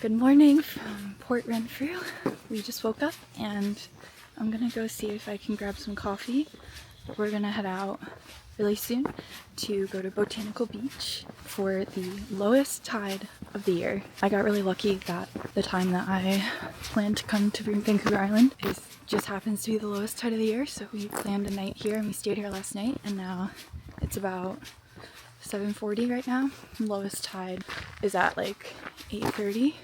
Good morning from Port Renfrew. We just woke up and I'm gonna go see if I can grab some coffee. We're gonna head out really soon to go to Botanical Beach for the lowest tide of the year. I got really lucky that the time that I planned to come to Vancouver Island just happens to be the lowest tide of the year, so we planned a night here and we stayed here last night, and now it's about 7:40 right now. Lowest tide is at like 8:30.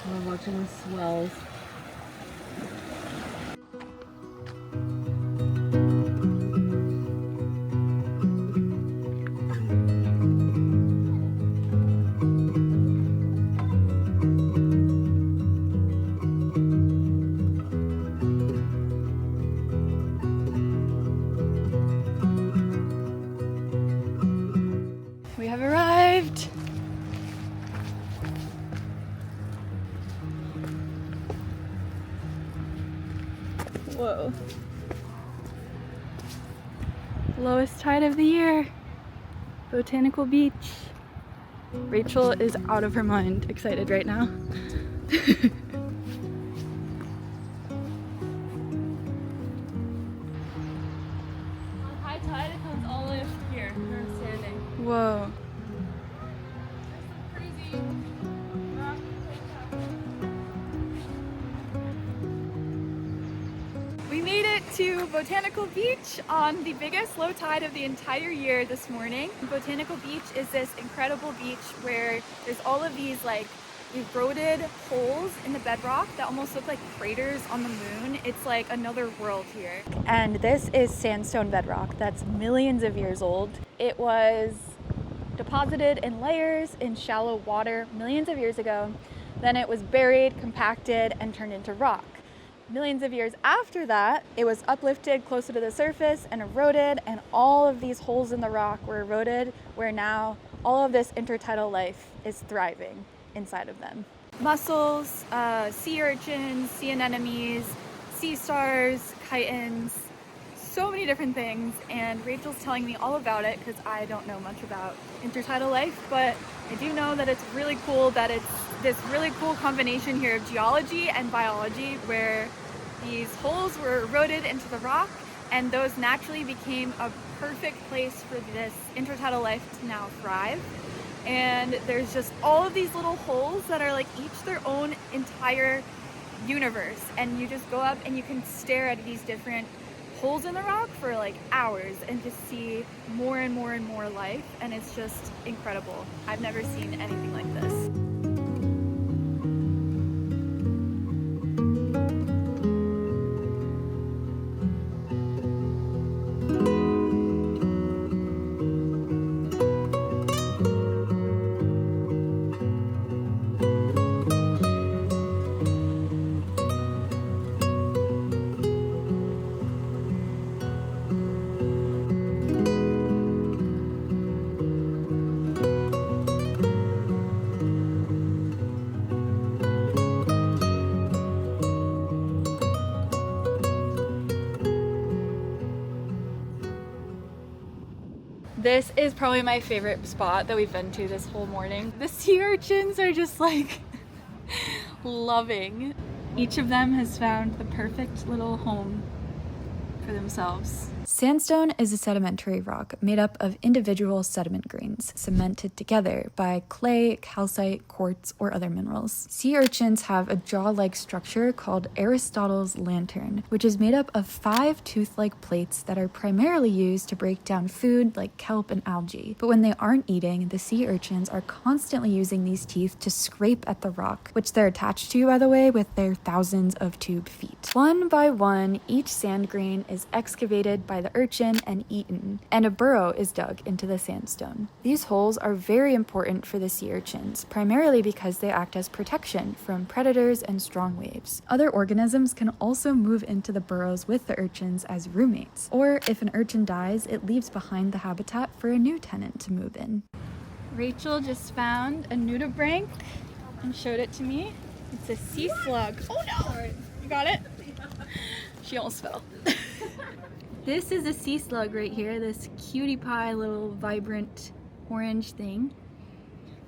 We're watching the swells. We have arrived! Whoa. Lowest tide of the year. Botanical Beach. Rachel is out of her mind excited right now. On high tide, it comes all the way up here where I'm standing. Whoa. There's some crazy rock We made it to Botanical Beach on the biggest low tide of the entire year this morning. Botanical Beach is this incredible beach where there's all of these eroded holes in the bedrock that almost look like craters on the moon. It's like another world here. And this is sandstone bedrock that's millions of years old. It was deposited in layers in shallow water millions of years ago. Then it was buried, compacted, and turned into rock. Millions of years after that, it was uplifted closer to the surface and eroded, and all of these holes in the rock were eroded, where now all of this intertidal life is thriving inside of them. Mussels, sea urchins, sea anemones, sea stars, chitons, so many different things, and Rachel's telling me all about it because I don't know much about intertidal life, but I do know that it's really cool that it's this really cool combination here of geology and biology, where these holes were eroded into the rock and those naturally became a perfect place for this intertidal life to now thrive. And there's just all of these little holes that are like each their own entire universe, and you just go up and you can stare at these different holes in the rock for like hours and just see more and more and more life, and it's just incredible. I've never seen anything like this. This is probably my favorite spot that we've been to this whole morning. The sea urchins are just like loving. Each of them has found the perfect little home for themselves. Sandstone is a sedimentary rock made up of individual sediment grains cemented together by clay, calcite, quartz, or other minerals. Sea urchins have a jaw-like structure called Aristotle's lantern, which is made up of 5 tooth-like plates that are primarily used to break down food like kelp and algae. But when they aren't eating, the sea urchins are constantly using these teeth to scrape at the rock, which they're attached to, by the way, with their thousands of tube feet. One by one, each sand grain is excavated by the urchin and eaten, and a burrow is dug into the sandstone. These holes are very important for the sea urchins, primarily because they act as protection from predators and strong waves. Other organisms can also move into the burrows with the urchins as roommates, or if an urchin dies, it leaves behind the habitat for a new tenant to move in. Rachel just found a nudibranch and showed it to me. It's a sea slug. Oh no! You got it? She almost fell. This is a sea slug right here, this cutie pie little vibrant orange thing.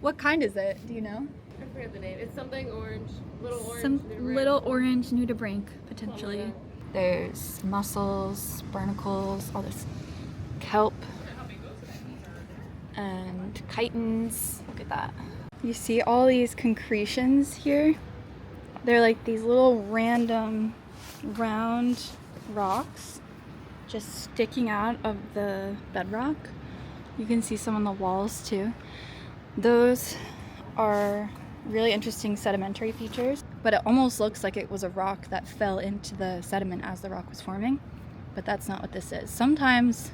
What kind is it? Do you know? I forget the name. It's something orange. Little orange. Some nudibranch. little orange nudibranch, potentially. Oh my God. There's mussels, barnacles, all this kelp, and chitons. Look at that. You see all these concretions here? They're like these little random round rocks just sticking out of the bedrock. You can see some on the walls too. Those are really interesting sedimentary features, but it almost looks like it was a rock that fell into the sediment as the rock was forming, but that's not what this is. Sometimes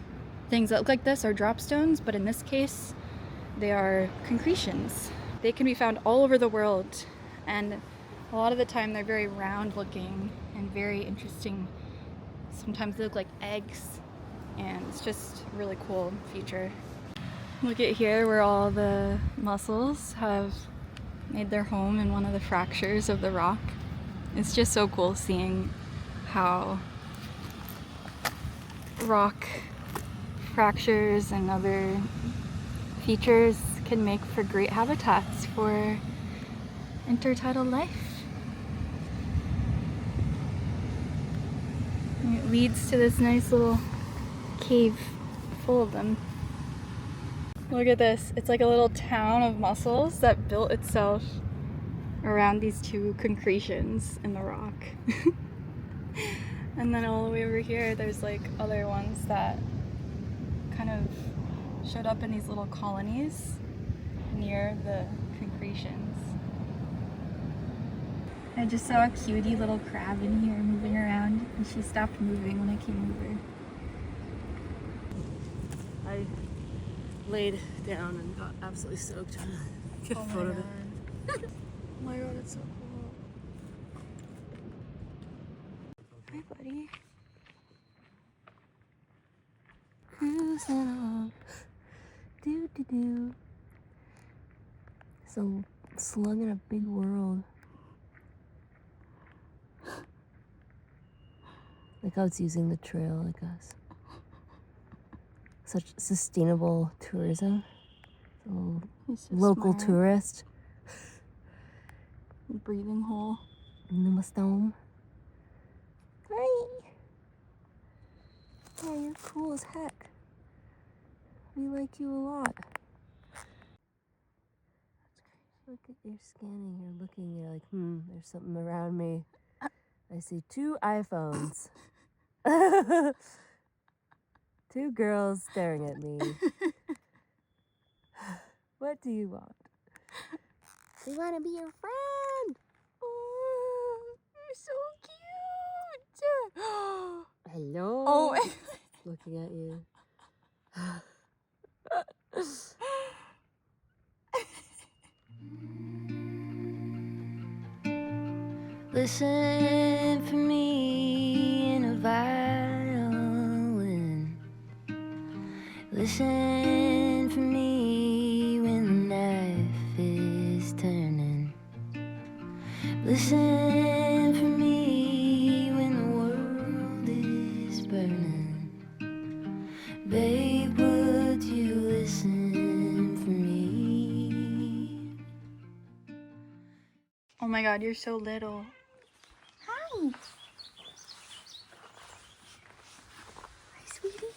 things that look like this are drop stones, but in this case, they are concretions. They can be found all over the world, and a lot of the time they're very round looking and very interesting. Sometimes they look like eggs, and it's just a really cool feature. Look at here where all the mussels have made their home in one of the fractures of the rock. It's just so cool seeing how rock fractures and other features can make for great habitats for intertidal life. And it leads to this nice little cave full of them. Look at this. It's like a little town of mussels that built itself around these 2 concretions in the rock. And then all the way over here, there's like other ones that kind of showed up in these little colonies near the concretions. I just saw a cutie little crab in here moving around, and she stopped moving when I came over. I laid down and got absolutely soaked. Get a photo of it. Oh my god, it's so cool. Hi, buddy. Cruising off. Do do do. So slug in a big world. Like how it's using the trail like us. Such sustainable tourism. So local smart. tourist. Breathing hole. Numastom. Hi. Yeah, you're cool as heck. We like you a lot. Look at you're scanning, you're looking, you're like, there's something around me. I see 2 iPhones. 2 girls staring at me. What do you want? We want to be your friend. Oh, you're so cute. Hello. Oh, Looking at you. Listen for me in a violin. Listen for me when the knife is turning. Listen for me when the world is burning. Babe, would you listen for me? oh my god, you're so little. Hi. Hi, sweetie.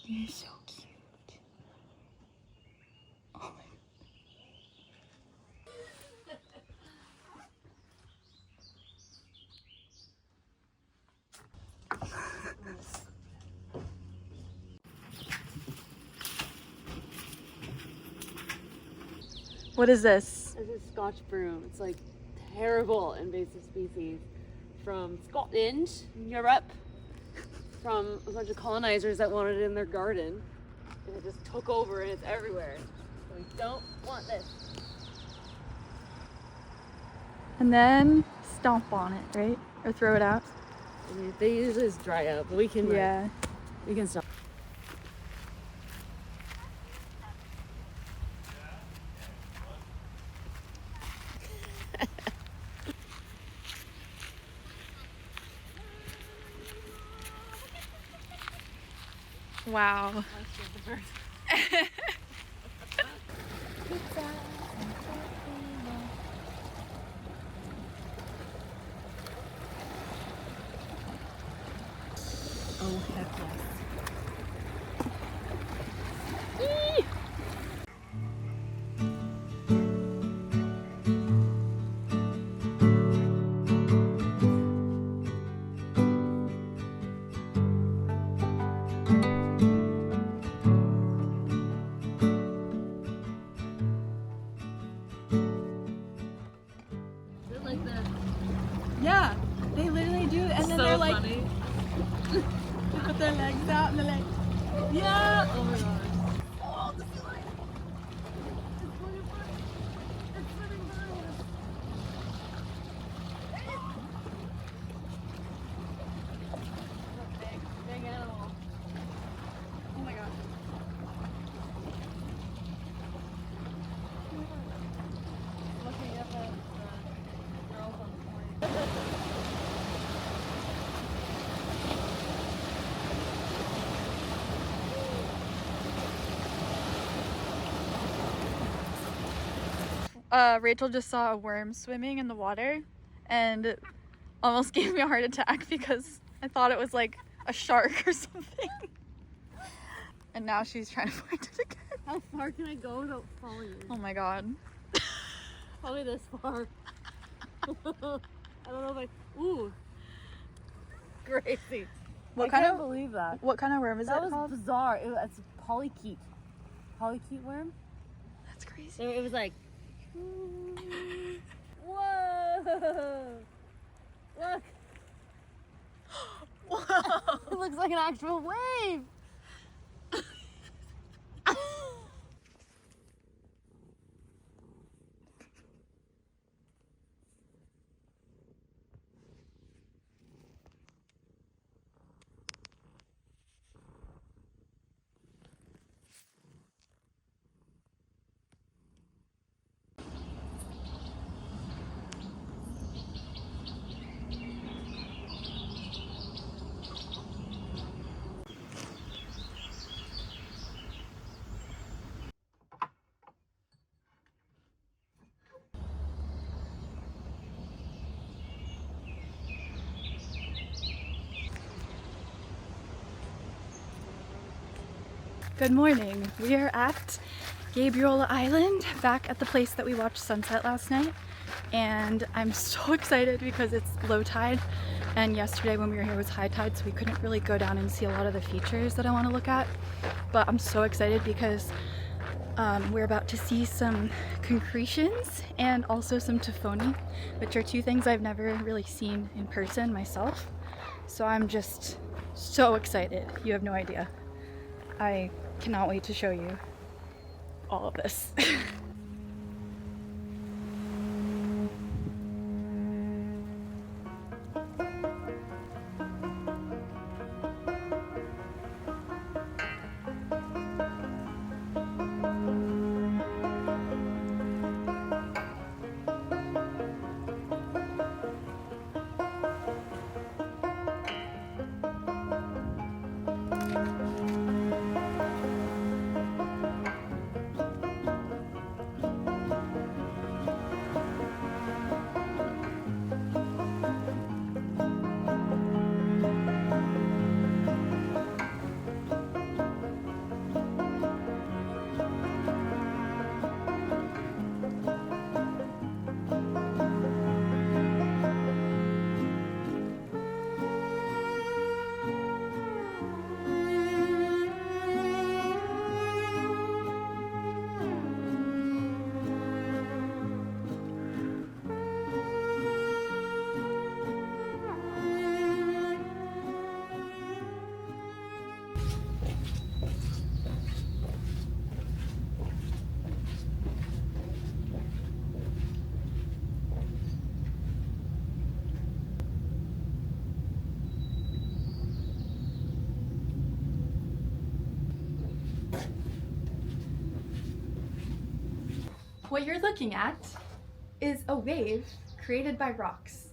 He's so cute. Oh my. What is this? This is Scotch broom. It's like terrible invasive species from Scotland, Europe, from a bunch of colonizers that wanted it in their garden. And it just took over and it's everywhere. So we don't want this. And then stomp on it, right? Or throw it out? I mean, they usually just dry out, but we can, Yeah. we can stop. Wow. Oh, heck yes. Like that. Yeah, they literally do, and then So they're like, funny. they put their legs out and they're like, yeah. Oh my gosh. Oh, the slide. It's swimming by us. Big animal. Oh my god. Looking at the girls on the point. Rachel just saw a worm swimming in the water and it almost gave me a heart attack because I thought it was like a shark or something. And now she's trying to find it again. How far can I go without falling in? Oh my god. Probably this far. I don't know if I. Ooh. Crazy. What I kind can't of believe that. What kind of worm is That it was called? bizarre. It's a polychaete. Polychaete worm. That's crazy. So it was like. Whoa! Look. Whoa. It looks like an actual wave. Good morning. We are at Gabriola Island, back at the place that we watched sunset last night. And I'm so excited because it's low tide, and yesterday when we were here was high tide, so we couldn't really go down and see a lot of the features that I want to look at. But I'm so excited because we're about to see some concretions and also some taphony, which are two things I've never really seen in person myself. So I'm just so excited. You have no idea. I cannot wait to show you all of this. What you're looking at is a wave created by rocks.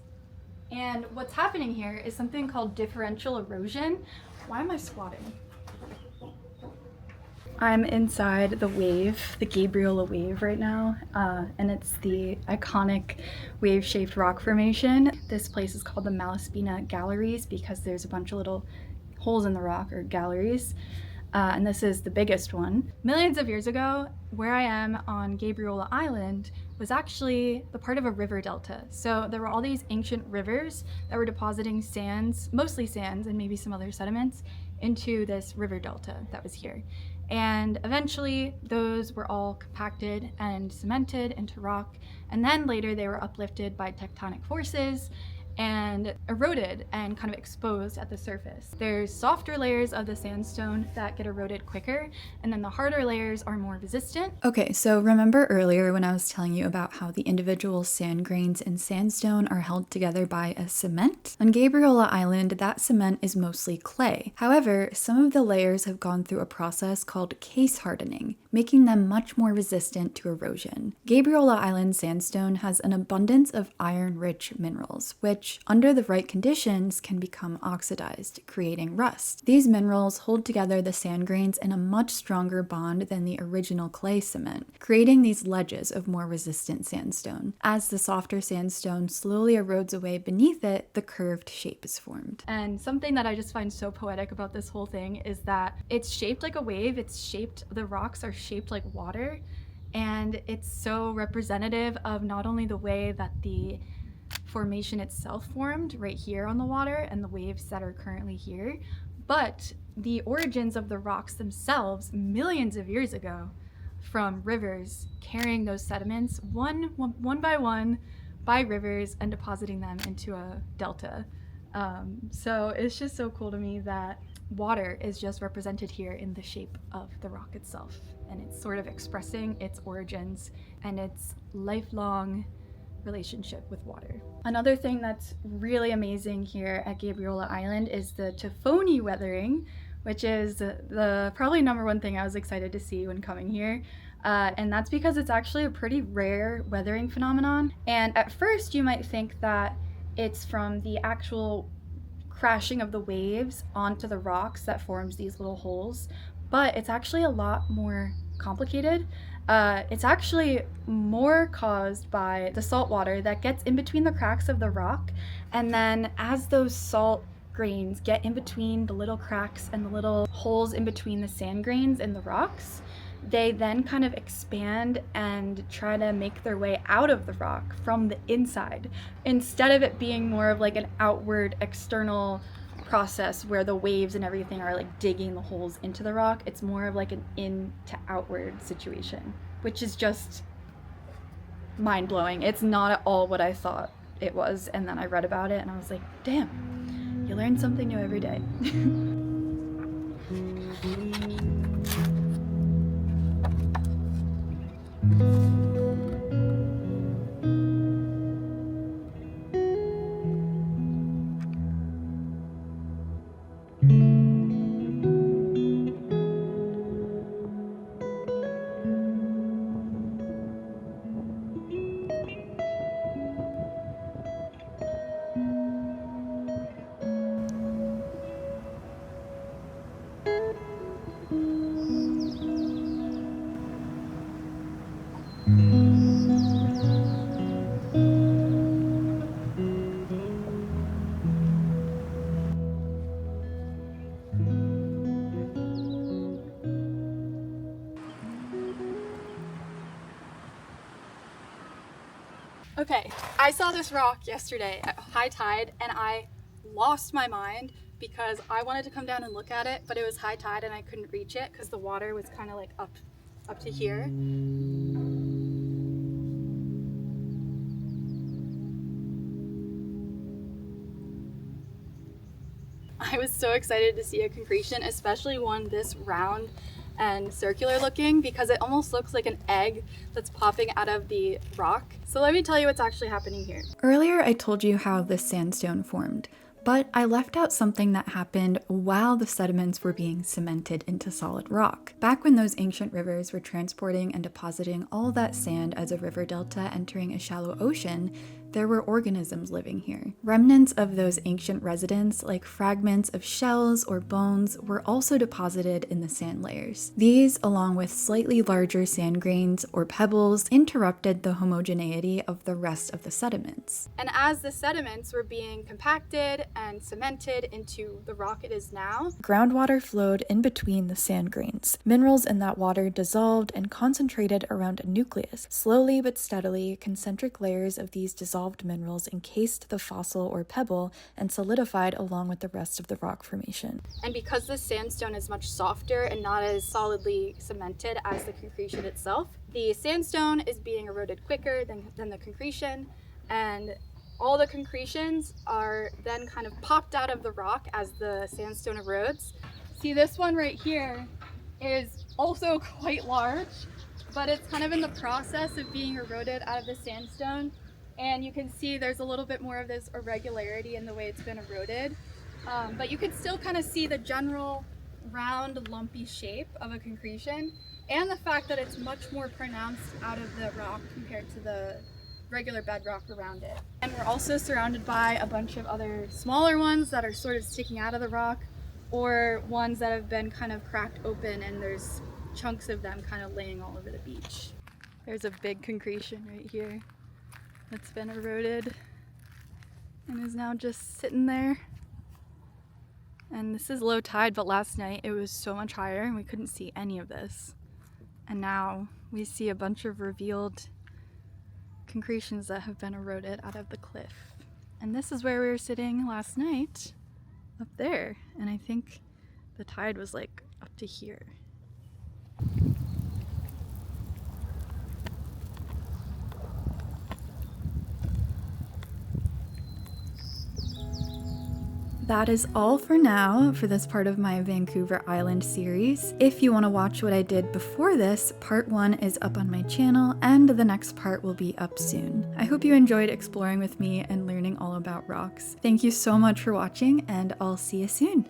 And what's happening here is something called differential erosion. Why am I squatting? I'm inside the wave, the Gabriola Wave right now, and it's the iconic wave-shaped rock formation. This place is called the Malaspina Galleries because there's a bunch of little holes in the rock, or galleries, and this is the biggest one. Millions of years ago, where I am on Gabriola Island was actually the part of a river delta. So there were all these ancient rivers that were depositing sands, mostly sands and maybe some other sediments, into this river delta that was here. And eventually those were all compacted and cemented into rock, and then later they were uplifted by tectonic forces and eroded and kind of exposed at the surface. There's softer layers of the sandstone that get eroded quicker, and then the harder layers are more resistant. Okay, so remember earlier when I was telling you about how the individual sand grains in sandstone are held together by a cement? On Gabriola Island, that cement is mostly clay. However, some of the layers have gone through a process called case hardening, making them much more resistant to erosion. Gabriola Island sandstone has an abundance of iron-rich minerals, which, under the right conditions, can become oxidized, creating rust. These minerals hold together the sand grains in a much stronger bond than the original clay cement, creating these ledges of more resistant sandstone. As the softer sandstone slowly erodes away beneath it, the curved shape is formed. And something that I just find so poetic about this whole thing is that it's shaped like a wave, the rocks are shaped like water, and it's so representative of not only the way that the formation itself formed right here on the water and the waves that are currently here, but the origins of the rocks themselves millions of years ago, from rivers carrying those sediments one by one by rivers and depositing them into a delta. So it's just so cool to me that water is just represented here in the shape of the rock itself, and it's sort of expressing its origins and its lifelong relationship with water. Another thing that's really amazing here at Gabriola Island is the Tafoni weathering, which is the probably number one thing I was excited to see when coming here. And that's because it's actually a pretty rare weathering phenomenon. And at first you might think that it's from the actual crashing of the waves onto the rocks that forms these little holes, but it's actually a lot more complicated. It's actually more caused by the salt water that gets in between the cracks of the rock, and then as those salt grains get in between the little cracks and the little holes in between the sand grains in the rocks, they then kind of expand and try to make their way out of the rock from the inside, instead of it being more of like an outward external process where the waves and everything are like digging the holes into the rock. It's more of like an in to outward situation, which is just mind-blowing. It's not at all what I thought it was, and then I read about it and I was like, damn, you learn something new every day. Okay, I saw this rock yesterday at high tide and I lost my mind because I wanted to come down and look at it, but it was high tide and I couldn't reach it because the water was kind of like up to here. I was so excited to see a concretion, especially one this round and circular looking, because it almost looks like an egg that's popping out of the rock. So let me tell you what's actually happening here. Earlier I told you how this sandstone formed, But I left out something that happened while the sediments were being cemented into solid rock. Back when those ancient rivers were transporting and depositing all that sand as a river delta entering a shallow ocean, there were organisms living here. Remnants of those ancient residents, like fragments of shells or bones, were also deposited in the sand layers. These, along with slightly larger sand grains or pebbles, interrupted the homogeneity of the rest of the sediments. And as the sediments were being compacted and cemented into the rock it is now, groundwater flowed in between the sand grains. Minerals in that water dissolved and concentrated around a nucleus. Slowly but steadily, concentric layers of these dissolved minerals encased the fossil or pebble and solidified along with the rest of the rock formation. And because the sandstone is much softer and not as solidly cemented as the concretion itself, the sandstone is being eroded quicker than the concretion, and all the concretions are then kind of popped out of the rock as the sandstone erodes. See, this one right here is also quite large, but it's kind of in the process of being eroded out of the sandstone. And you can see there's a little bit more of this irregularity in the way it's been eroded. But you can still kind of see the general round, lumpy shape of a concretion, and the fact that it's much more pronounced out of the rock compared to the regular bedrock around it. And we're also surrounded by a bunch of other smaller ones that are sort of sticking out of the rock, or ones that have been kind of cracked open and there's chunks of them kind of laying all over the beach. There's a big concretion right here that's been eroded and is now just sitting there. And this is low tide, but last night it was so much higher and we couldn't see any of this. And now we see a bunch of revealed concretions that have been eroded out of the cliff. And this is where we were sitting last night, up there. And I think the tide was like up to here. That is all for now for this part of my Vancouver Island series. If you want to watch what I did before this, part 1 is up on my channel and the next part will be up soon. I hope you enjoyed exploring with me and learning all about rocks. Thank you so much for watching, and I'll see you soon.